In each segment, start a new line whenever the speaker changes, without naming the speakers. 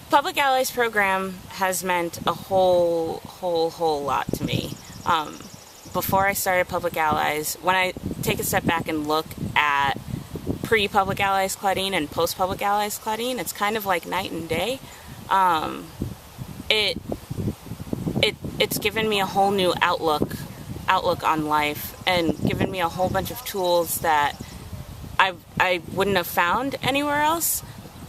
Public Allies program has meant a whole lot to me. Before I started Public Allies, when I take a step back and look at pre-Public Allies Claudine and post-Public Allies Claudine, it's kind of like night and day. It's given me a whole new outlook on life, and given me a whole bunch of tools that I wouldn't have found anywhere else.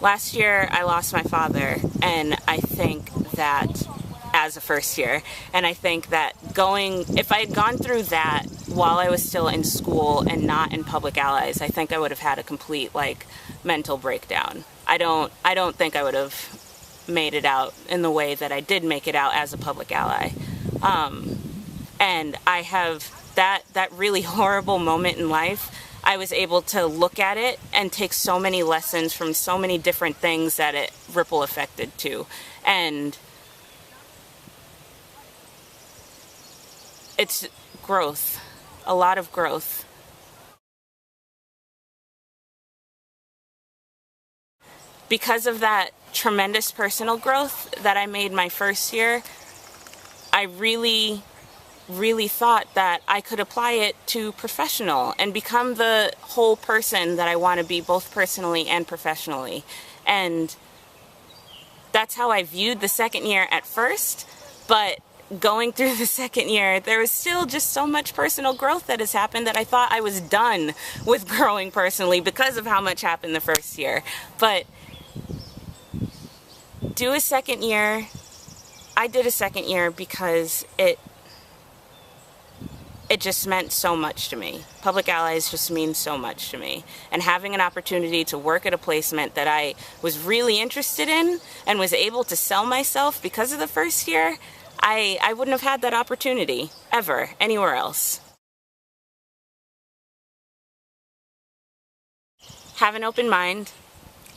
Last year I lost my father, and I think that as a first year, and I think that if I had gone through that while I was still in school and not in Public Allies, I think I would have had a complete mental breakdown. I don't think I would have made it out in the way that I did make it out as a Public Ally. And I have that really horrible moment in life. I was able to look at it and take so many lessons from so many different things that it ripple affected to. And it's growth, a lot of growth. Because of that tremendous personal growth that I made my first year, I really thought that I could apply it to professional and become the whole person that I want to be, both personally and professionally. And that's how I viewed the second year at first, but going through the second year, there was still just so much personal growth that has happened that I thought I was done with growing personally because of how much happened the first year. But do a second year. I did a second year because it just meant so much to me. Public Allies just means so much to me. And having an opportunity to work at a placement that I was really interested in and was able to sell myself because of the first year, I wouldn't have had that opportunity ever anywhere else. Have an open mind.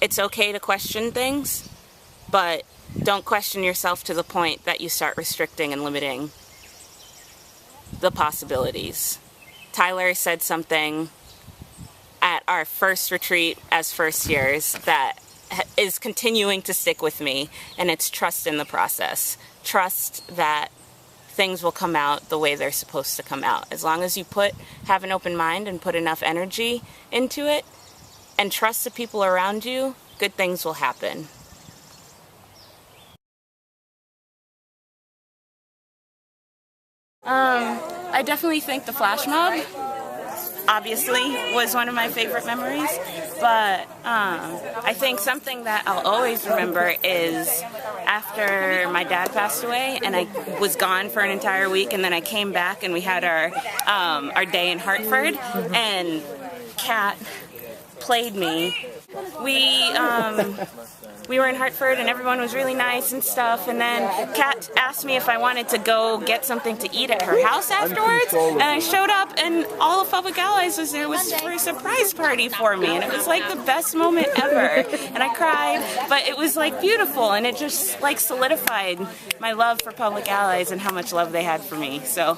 It's okay to question things, but don't question yourself to the point that you start restricting and limiting the possibilities. Tyler said something at our first retreat as first years that is continuing to stick with me, and it's trust in the process. Trust that things will come out the way they're supposed to come out. As long as you have an open mind and put enough energy into it and trust the people around you, good things will happen. I definitely think the flash mob obviously was one of my favorite memories, but I think something that I'll always remember is after my dad passed away and I was gone for an entire week, and then I came back and we had our day in Hartford, and Kat played me. We were in Hartford and everyone was really nice and stuff, and then Kat asked me if I wanted to go get something to eat at her house afterwards, and I showed up and all of Public Allies was there for a surprise party for me, and it was like the best moment ever, and I cried, but it was beautiful, and it just solidified my love for Public Allies and how much love they had for me. So